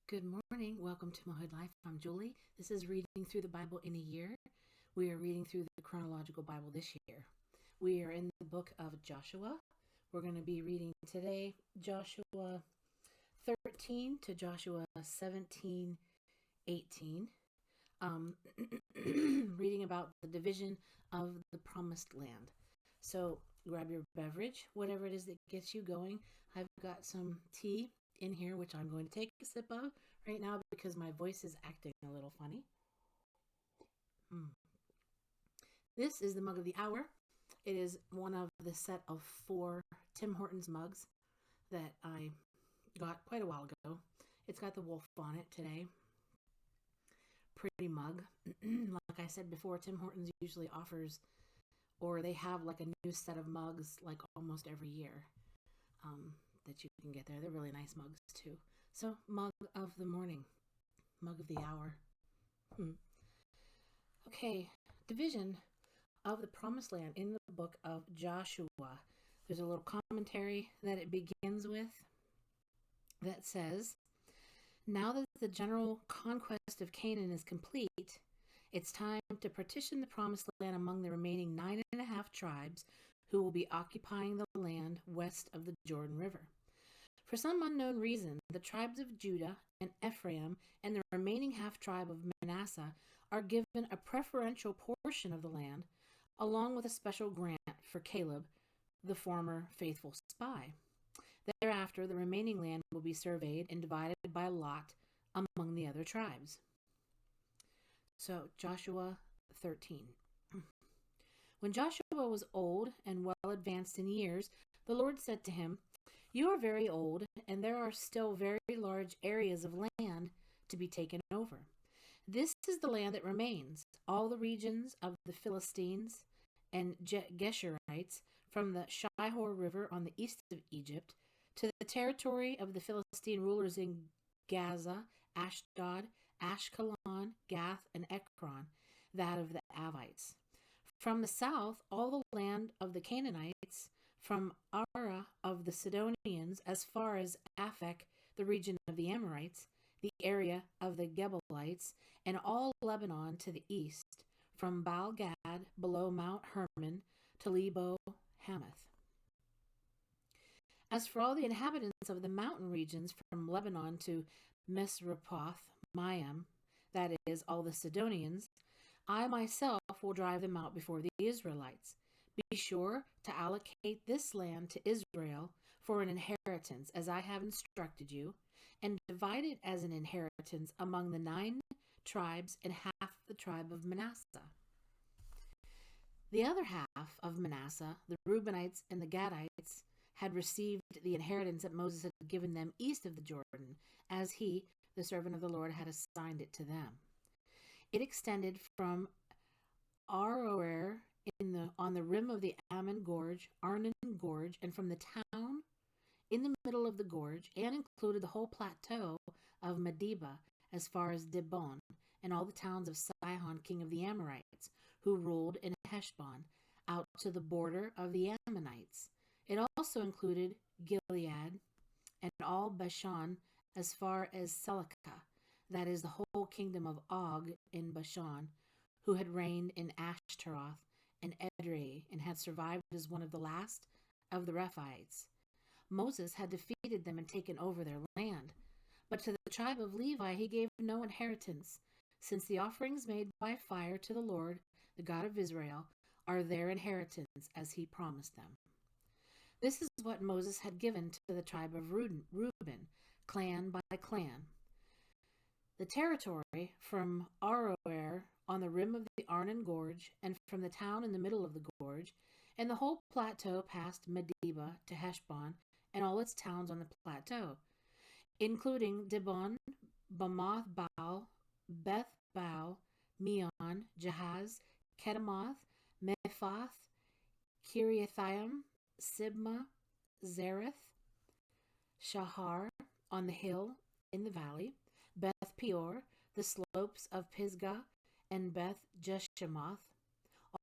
Good morning. Welcome to Motherhood Life. I'm Julie. This is Reading Through the Bible in a Year. We are reading through the Chronological Bible this year. We are in the book of Joshua. We're going to be reading today Joshua 13 to Joshua 17:18. Reading about the division of the promised land. So grab your beverage, whatever it is that gets you going. I've got some tea in here, which I'm going to take a sip of right now because my voice is acting a little funny. This is the mug of the hour. It is one of the set of 4 Tim Hortons mugs that I got quite a while ago. It's got the wolf on it today. Pretty mug. Like I said before, Tim Hortons usually offers, or they have like a new set of mugs like almost every year that you can get there. They're really nice mugs too. So mug of the morning, mug of the hour. Okay, division of the promised land in the book of Joshua. There's a little commentary that it begins with that says, now that the general conquest of Canaan is complete, it's time to partition the promised land among the remaining 9.5 tribes who will be occupying the land west of the Jordan River. For some unknown reason, the tribes of Judah and Ephraim and the remaining half-tribe of Manasseh are given a preferential portion of the land, along with a special grant for Caleb, the former faithful spy. Thereafter, the remaining land will be surveyed and divided by lot among the other tribes. So, Joshua 13. When Joshua was old and well advanced in years, the Lord said to him, you are very old, and there are still very large areas of land to be taken over. This is the land that remains, all the regions of the Philistines and Geshurites, from the Shihor River on the east of Egypt to the territory of the Philistine rulers in Gaza, Ashdod, Ashkelon, Gath, and Ekron, that of the Avites. From the south, all the land of the Canaanites, from Ara of the Sidonians as far as Aphek, the region of the Amorites, the area of the Gebalites, and all Lebanon to the east, from Baal-Gad below Mount Hermon to Lebo Hamath. As for all the inhabitants of the mountain regions from Lebanon to Misrepoth Maim, that is, all the Sidonians, I myself will drive them out before the Israelites. Be sure to allocate this land to Israel for an inheritance, as I have instructed you, and divide it as an inheritance among the 9 tribes and half the tribe of Manasseh. The other half of Manasseh, the Reubenites and the Gadites, had received the inheritance that Moses had given them east of the Jordan, as he, the servant of the Lord, had assigned it to them. It extended from Aroer on the rim of the Arnon Gorge, and from the town in the middle of the gorge, and included the whole plateau of Medeba as far as Dibon, and all the towns of Sihon, king of the Amorites, who ruled in Heshbon, out to the border of the Ammonites. It also included Gilead and all Bashan as far as Selecah, that is the whole kingdom of Og in Bashan, who had reigned in Ashtaroth and Edrei and had survived as one of the last of the Rephaites. Moses had defeated them and taken over their land, but to the tribe of Levi he gave no inheritance, since the offerings made by fire to the Lord, the God of Israel, are their inheritance as he promised them. This is what Moses had given to the tribe of Reuben, clan by clan. The territory from Aroer on the rim of the Arnon Gorge, and from the town in the middle of the gorge, and the whole plateau past Medeba to Heshbon, and all its towns on the plateau, including Dibon, Bamoth Baal, Beth Baal, Meon, Jahaz, Kedemoth, Mephath, Kiriathaim, Sibmah, Zareth, Shahar on the hill in the valley, Beth Peor, the slopes of Pisgah, and Beth Jeshimoth,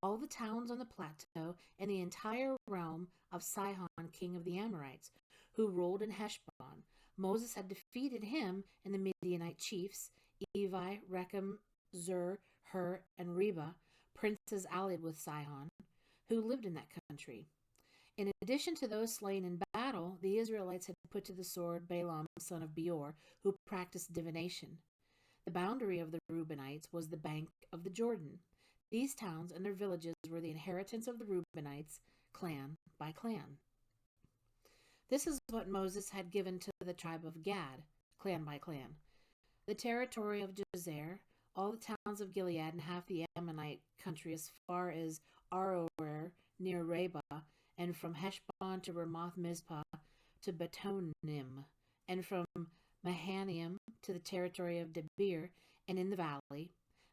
all the towns on the plateau, and the entire realm of Sihon, king of the Amorites, who ruled in Heshbon, Moses had defeated him and the Midianite chiefs, Evi, Rechem, Zur, Hur, and Reba, princes allied with Sihon, who lived in that country. In addition to those slain in battle, the Israelites had put to the sword Balaam, son of Beor, who practiced divination. The boundary of the Reubenites was the bank of the Jordan. These towns and their villages were the inheritance of the Reubenites, clan by clan. This is what Moses had given to the tribe of Gad, clan by clan. The territory of Jazer, all the towns of Gilead, and half the Ammonite country as far as Aroer near Rabah, and from Heshbon to Ramoth Mizpah to Betonim, and from Mahanaim to the territory of Debir, and in the valley,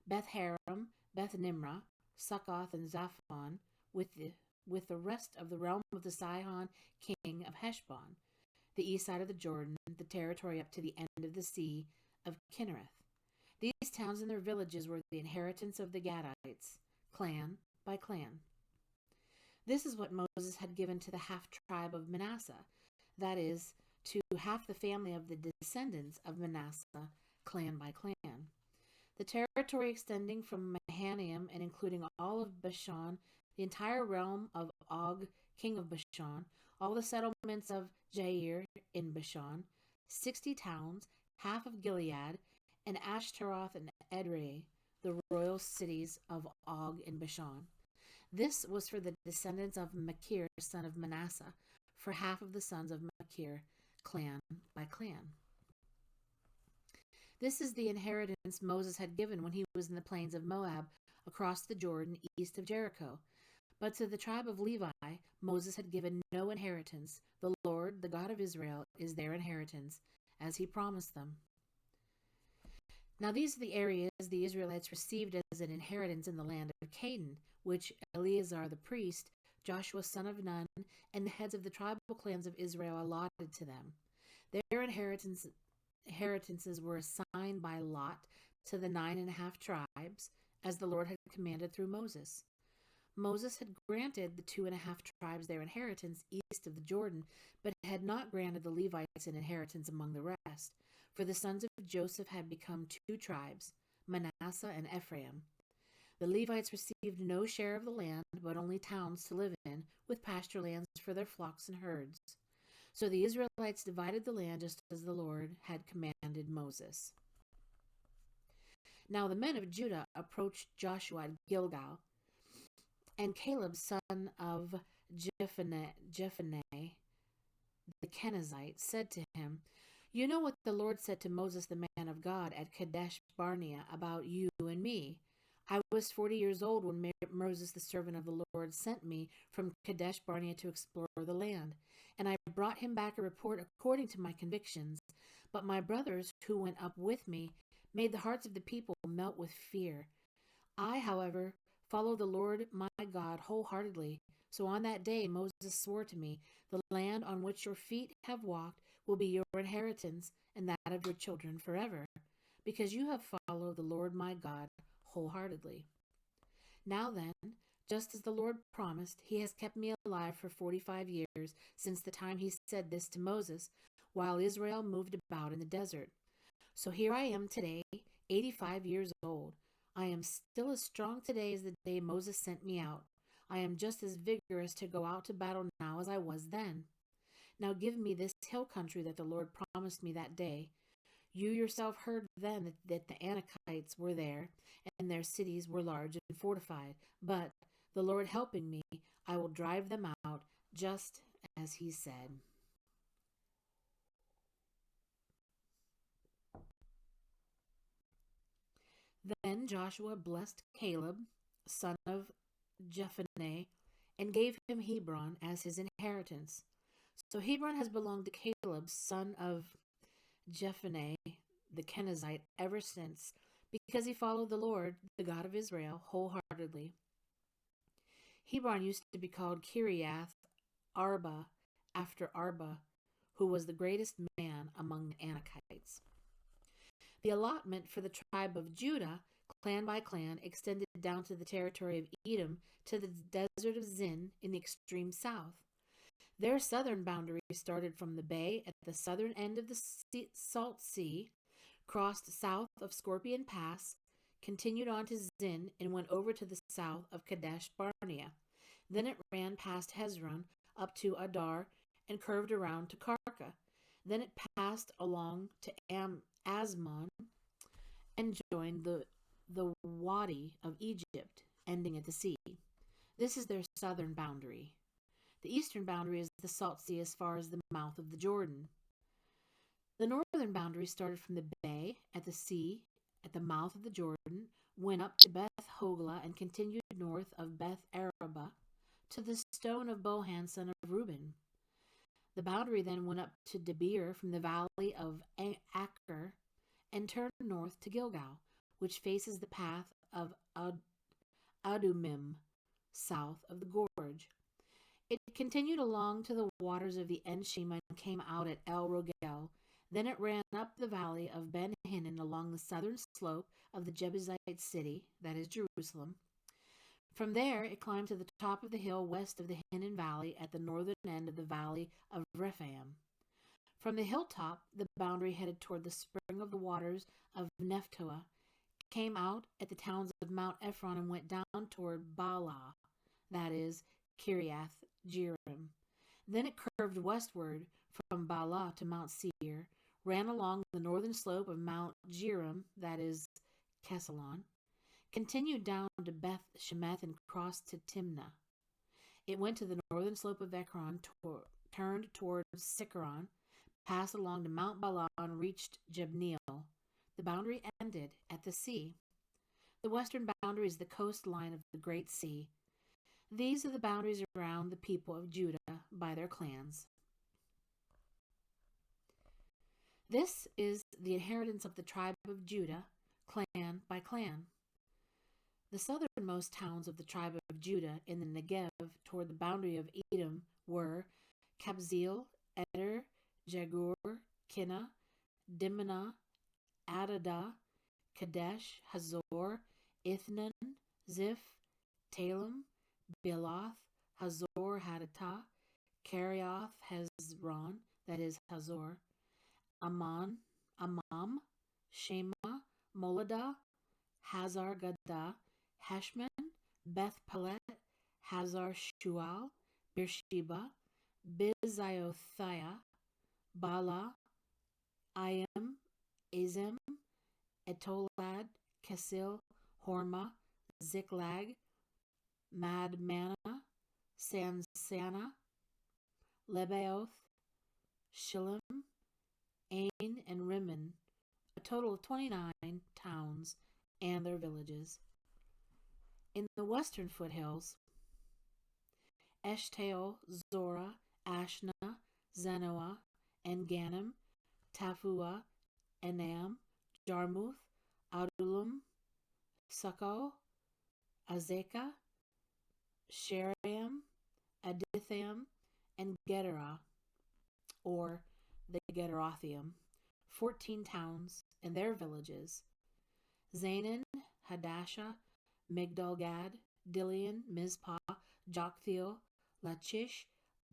Beth Haram, Beth Nimrah, Succoth, and Zaphon, with the rest of the realm of the Sihon king of Heshbon, the east side of the Jordan, the territory up to the end of the sea of Kinnereth. These towns and their villages were the inheritance of the Gadites, clan by clan. This is what Moses had given to the half-tribe of Manasseh, that is, to half the family of the descendants of Manasseh, clan by clan. The territory extending from Mahanaim and including all of Bashan, the entire realm of Og, king of Bashan, all the settlements of Jair in Bashan, 60 towns, half of Gilead, and Ashtaroth and Edrei, the royal cities of Og in Bashan. This was for the descendants of Machir, son of Manasseh, for half of the sons of Machir, clan by clan. This is the inheritance Moses had given when he was in the plains of Moab, across the Jordan, east of Jericho. But to the tribe of Levi, Moses had given no inheritance. The Lord, the God of Israel, is their inheritance, as he promised them. Now these are the areas the Israelites received as an inheritance in the land of Canaan, which Eleazar the priest, Joshua son of Nun, and the heads of the tribal clans of Israel allotted to them. Their inheritances were assigned by lot to the 9.5 tribes, as the Lord had commanded through Moses. Moses had granted the 2.5 tribes their inheritance east of the Jordan, but had not granted the Levites an inheritance among the rest, for the sons of Joseph had become 2 tribes, Manasseh and Ephraim. The Levites received no share of the land, but only towns to live in, with pasture lands for their flocks and herds. So the Israelites divided the land just as the Lord had commanded Moses. Now the men of Judah approached Joshua at Gilgal, and Caleb, son of Jephunneh, the Kenizzite, said to him, "You know what the Lord said to Moses, the man of God, at Kadesh Barnea about you and me. I was 40 years old when Moses, the servant of the Lord, sent me from Kadesh Barnea to explore the land, and I brought him back a report according to my convictions. But my brothers, who went up with me, made the hearts of the people melt with fear. I, however, follow the Lord my God wholeheartedly. So on that day Moses swore to me, the land on which your feet have walked will be your inheritance and that of your children forever, because you have followed the Lord my God wholeheartedly. Now then, just as the Lord promised, he has kept me alive for 45 years since the time he said this to Moses, while Israel moved about in the desert. So here I am today, 85 years old. I am still as strong today as the day Moses sent me out. I am just as vigorous to go out to battle now as I was then. Now give me this hill country that the Lord promised me that day. You yourself heard then that the Anakites were there, and their cities were large and fortified. But the Lord helping me, I will drive them out, just as he said." Then Joshua blessed Caleb, son of Jephunneh, and gave him Hebron as his inheritance. So Hebron has belonged to Caleb, son of Jephunneh, the Kenizzite, ever since, because he followed the Lord, the God of Israel, wholeheartedly. Hebron used to be called Kiriath Arba, after Arba, who was the greatest man among the Anakites. The allotment for the tribe of Judah, clan by clan, extended down to the territory of Edom, to the desert of Zin in the extreme south. Their southern boundary started from the bay at the southern end of the Salt Sea, crossed south of Scorpion Pass, continued on to Zin, and went over to the south of Kadesh Barnea. Then it ran past Hezron up to Adar and curved around to Karka. Then it passed along to Asmon and joined the Wadi of Egypt, ending at the sea. This is their southern boundary. The eastern boundary is the Salt Sea as far as the mouth of the Jordan. The northern boundary started from the bay at the sea at the mouth of the Jordan, went up to Beth Hogla, and continued north of Beth Araba to the stone of Bohan, son of Reuben. The boundary then went up to Debir from the valley of Acher and turned north to Gilgal, which faces the path of Adumim, south of the gorge. It continued along to the waters of the En Shima and came out at El Rogel. Then it ran up the valley of Ben Hinnom along the southern slope of the Jebusite city, that is Jerusalem. From there, it climbed to the top of the hill west of the Hinnom Valley at the northern end of the valley of Rephaim. From the hilltop, the boundary headed toward the spring of the waters of Nephtoah, came out at the towns of Mount Ephron, and went down toward Baalah, that is Kiriath Jearim. Then it curved westward from Baalah to Mount Seir, ran along the northern slope of Mount Jearim, that is Kesalon, continued down to Beth Shemeth, and crossed to Timnah. It went to the northern slope of Ekron, turned toward Siccaron, passed along to Mount Baalah, and reached Jebneel. The boundary ended at the sea. The western boundary is the coastline of the Great Sea. These are the boundaries around the people of Judah by their clans. This is the inheritance of the tribe of Judah, clan by clan. The southernmost towns of the tribe of Judah in the Negev toward the boundary of Edom were Kabzeel, Eder, Jagur, Kinnah, Dimnah, Adadah, Kadesh, Hazor, Ithnan, Ziph, Talem, Bealoth, Hazor Hadattah, Kerioth Hezron, that is Hazor, Amam, Shema, Moladah, Hazar Gaddah, Heshman, Beth Pelet, Hazar Shual, Beersheba, Biziothia, Bala, Ayim, Azim, Etolad, Kesil, Hormah, Ziklag, Madmannah, Sansana, Lebaoth, Shillim, Ain, and Rimmon, a total of 29 towns and their villages. In the western foothills, Eshtaol, Zorah, Ashna, Zanoah, En-Ganim, Taphuah, Enam, Jarmuth, Adullam, Succo, Azekah, Sharam, Adithaim, and Gederah, or the Gederothium, 14 towns and their villages. Zaanan, Hadassah, Migdal-Gad, Dilian, Mizpah, Joktheel, Lachish,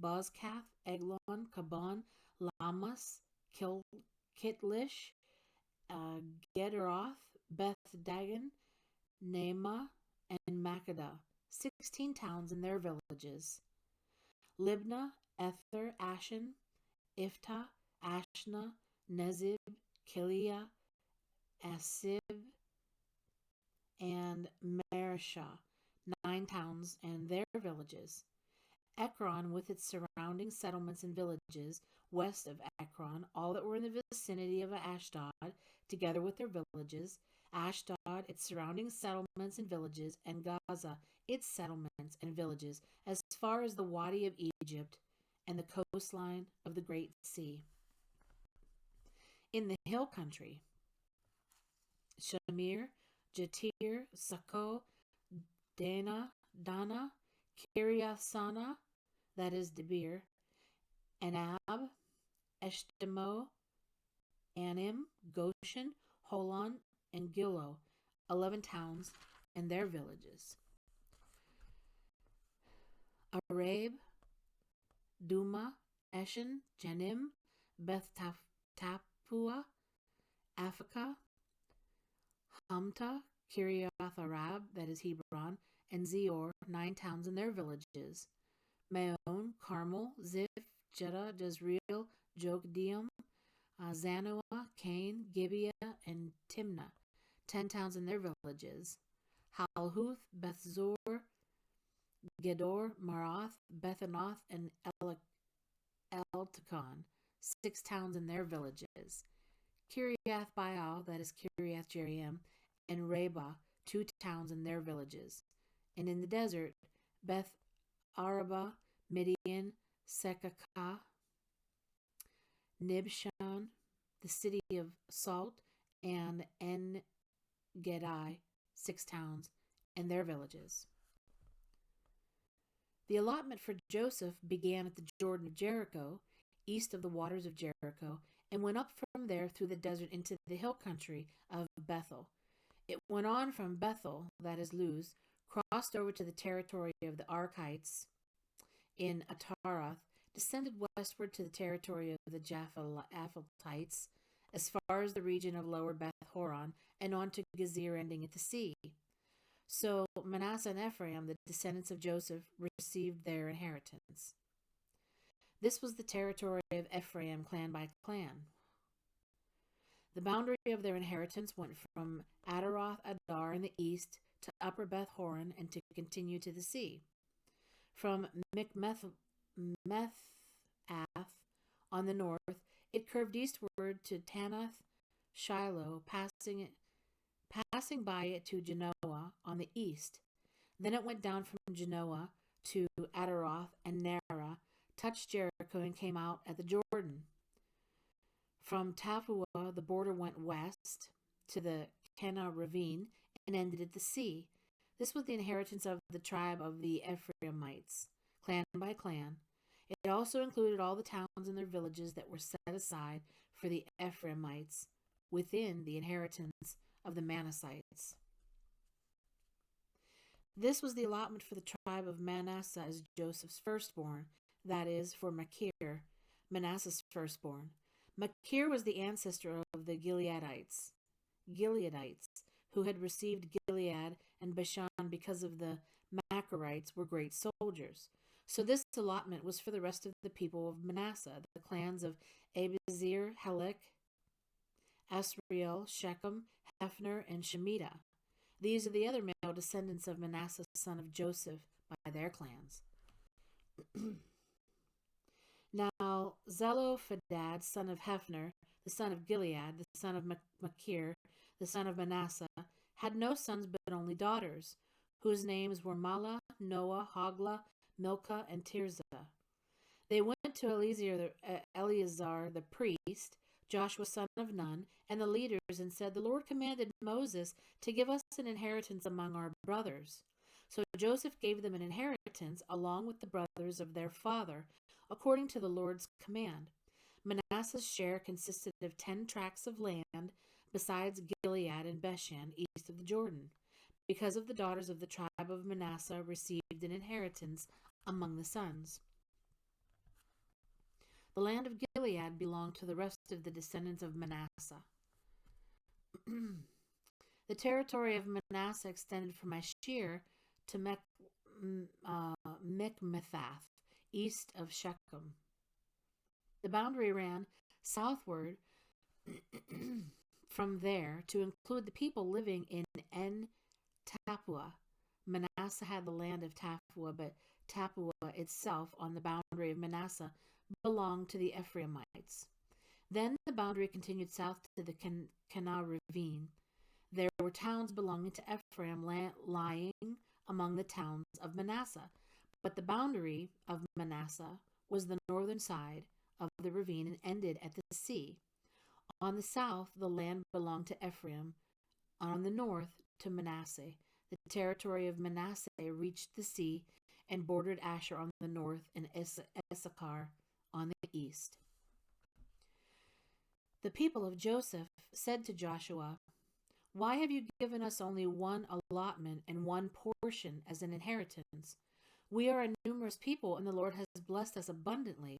Bozkath, Eglon, Kaban, Lamas, Kitlish, Gederoth, Beth Dagon, Naamah, and Makkedah, 16 towns and their villages. Libnah, Ether, Ashan, Iftah, Ashna, Nezib, Kiliah, Asib, and Mareshah, 9 towns and their villages. Ekron with its surrounding settlements and villages, west of Ekron, all that were in the vicinity of Ashdod, together with their villages, Ashdod, its surrounding settlements and villages, and Gaza, its settlements and villages, as far as the Wadi of Egypt and the coastline of the Great Sea. In the hill country, Shamir, Jatir, Succo, Dana, Kiriathsana, that is Debir, Anab, Eshtemoh, Anim, Goshen, Holon, and Gilo, 11 towns and their villages. Arab, Duma, Eshen, Janim, Beth Tapua, Aphekah, Humta, Kiriath Arab, that is Hebron, and Zior, 9 towns and their villages. Maon, Carmel, Ziph, Jeddah, Jezreel, Jokdeam, Zanoah, Cain, Gibeah, and Timnah, 10 towns and their villages. Halhuth, Bethzor, Gedor, Marath, Bethanoth, and Eltekon, 6 towns and their villages. Kiriath Baal, that is Kiriath Jearim, and Rabah, 2 towns and their villages. And in the desert, Beth Araba, Midian, Sekakah, Nibshan, the city of Salt, and En Gedi, 6 towns and their villages. The allotment for Joseph began at the Jordan of Jericho, east of the waters of Jericho, and went up from there through the desert into the hill country of Bethel. It went on from Bethel, that is Luz, crossed over to the territory of the Arkites in Ataroth, descended westward to the territory of the Japhletites, as far as the region of lower Beth Horon, and on to Gezer, ending at the sea. So Manasseh and Ephraim, the descendants of Joseph, received their inheritance. This was the territory of Ephraim, clan by clan. The boundary of their inheritance went from Adaroth Adar in the east to upper Beth Horon and to continue to the sea. From Mikmethath on the north, it curved eastward to Tanath Shiloh, passing by it to Genoa on the east. Then it went down from Genoa to Adaroth and Nara, touched Jericho, and came out at the Jordan. From Tapua, the border went west to the Kenah ravine and ended at the sea. This was the inheritance of the tribe of the Ephraimites, clan by clan. It also included all the towns and their villages that were set aside for the Ephraimites within the inheritance of the Manassites. This was the allotment for the tribe of Manasseh as Joseph's firstborn, that is, for Machir, Manasseh's firstborn. Machir was the ancestor of the Gileadites, who had received Gilead and Bashan because of the Machirites were great soldiers. So this allotment was for the rest of the people of Manasseh, the clans of Abiezer, Helek, Asriel, Shechem, Hefner, and Shemitah. These are the other male descendants of Manasseh, son of Joseph, by their clans. Now Zelophehad, son of Hefner, the son of Gilead, the son of Machir, the son of Manasseh, had no sons but only daughters, whose names were Mahlah, Noah, Hoglah, Milcah, and Tirzah. They went to Eleazar the priest, Joshua son of Nun, and the leaders, and said, "The Lord commanded Moses to give us an inheritance among our brothers." So Joseph gave them an inheritance along with the brothers of their father, according to the Lord's command. Manasseh's share consisted of 10 tracts of land, besides Gilead and Bashan, east of the Jordan, because of the daughters of the tribe of Manasseh received an inheritance among the sons. The land of Gilead belonged to the rest of the descendants of Manasseh. The territory of Manasseh extended from Ashir to Mikmethath, east of Shechem. The boundary ran southward from there to include the people living in En Tapua. Manasseh had the land of Tapua, but Tapua itself, on the boundary of Manasseh, belonged to the Ephraimites. Then the boundary continued south to the Kenah ravine. There were towns belonging to Ephraim lying among the towns of Manasseh, but the boundary of Manasseh was the northern side of the ravine and ended at the sea. On the south, the land belonged to Ephraim. On the north, to Manasseh. The territory of Manasseh reached the sea and bordered Asher on the north and Issachar on the east. The people of Joseph said to Joshua, "Why have you given us only one allotment and one portion as an inheritance? We are a numerous people, and the Lord has blessed us abundantly.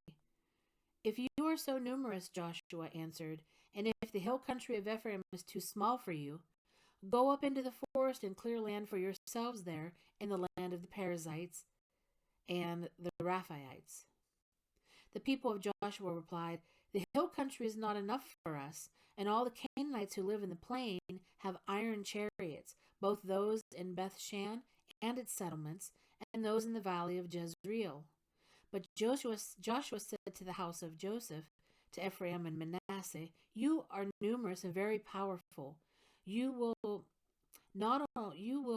If you are so numerous, Joshua answered, and if the hill country of Ephraim is too small for you, go up into the forest and clear land for yourselves there in the land of the Perizzites and the Raphaites. The people of Joshua replied, the hill country is not enough for us, and all the Canaanites who live in the plain have iron chariots, both those in Beth-shan and its settlements, and those in the valley of Jezreel. But Joshua said to the house of Joseph, to Ephraim and Manasseh, you are numerous and very powerful. You will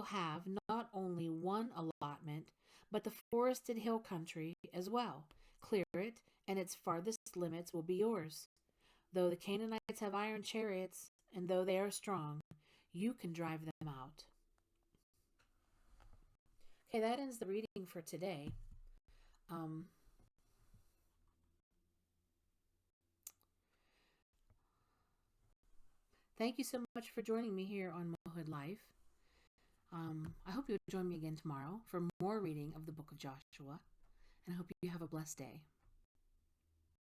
have not only one allotment, but the forested hill country as well. Clear it, and its farthest limits will be yours. Though the Canaanites have iron chariots, and though they are strong, you can drive them out. Okay, that ends the reading for today. Thank you so much for joining me here on Mohood Life. I hope you'll join me again tomorrow for more reading of the book of Joshua, and I hope you have a blessed day.